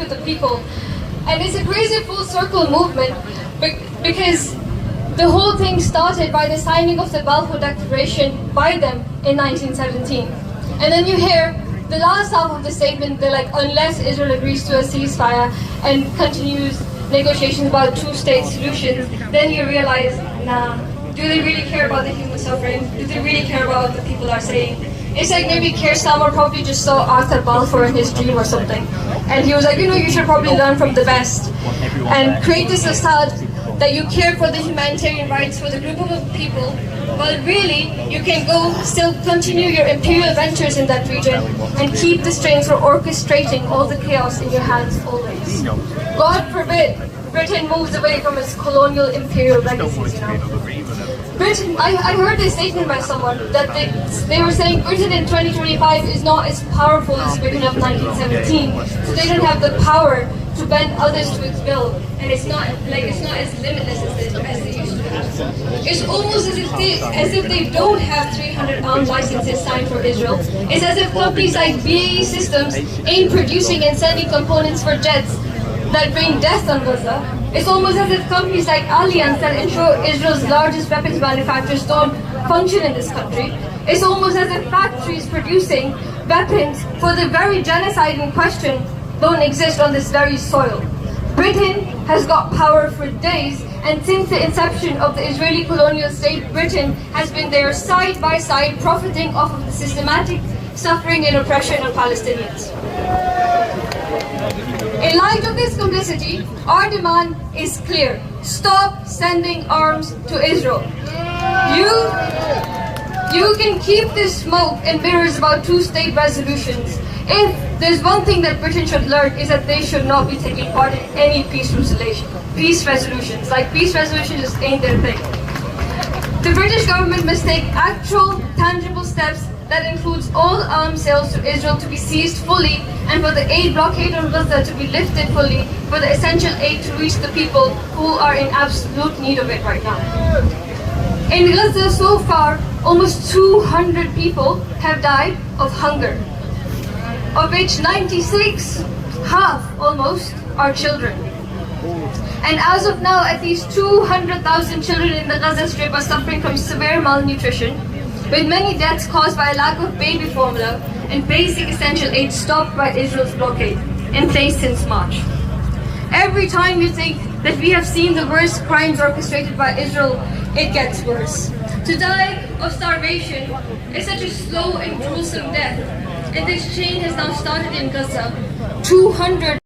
with the people. And it's a crazy full circle movement because the whole thing started by the signing of the Balfour Declaration by them in 1917. And then you hear the last half of the statement, they're like, unless Israel agrees to a ceasefire and continues negotiations about two-state solutions, then you realize, nah, do they really care about the human suffering? Do they really care about what the people are saying? It's like maybe Keir Starmer probably just saw Arthur Balfour in his dream or something. And he was like, you should probably learn from the best and create this facade that you care for the humanitarian rights for the group of people, but really you can still continue your imperial ventures in that region and keep the strings for orchestrating all the chaos in your hands always. God forbid Britain moves away from its colonial imperial legacies, Britain, I heard this statement by someone that they were saying Britain in 2025 is not as powerful as Britain of 1917, so they don't have the power to bend others to its will, and it's not as limitless as they used to have. It's almost as if they don't have 300 armed licenses signed for Israel. It's as if companies like BAE Systems ain't producing and sending components for jets that bring death on Gaza. It's almost as if companies like Allianz that ensure Israel's largest weapons manufacturers don't function in this country. It's almost as if factories producing weapons for the very genocide in question don't exist on this very soil. Britain has got power for days, and since the inception of the Israeli colonial state, Britain has been there side by side, profiting off of the systematic suffering and oppression of Palestinians. In light of this complicity, our demand is clear. Stop sending arms to Israel. You can keep this smoke and mirrors about two-state resolutions. If there's one thing that Britain should learn, is that they should not be taking part in any peace resolutions. Like, peace resolutions just ain't their thing. The British government must take actual, tangible steps that includes all arms sales to Israel to be seized fully, and for the aid blockade on Gaza to be lifted fully, for the essential aid to reach the people who are in absolute need of it right now. In Gaza so far, almost 200 people have died of hunger, of which 96, half almost, are children. And as of now, at least 200,000 children in the Gaza Strip are suffering from severe malnutrition, with many deaths caused by a lack of baby formula and basic essential aid stopped by Israel's blockade, in place since March. Every time you think that we have seen the worst crimes orchestrated by Israel, it gets worse. To die of starvation is such a slow and gruesome death, and this chain has now started in Gaza. 200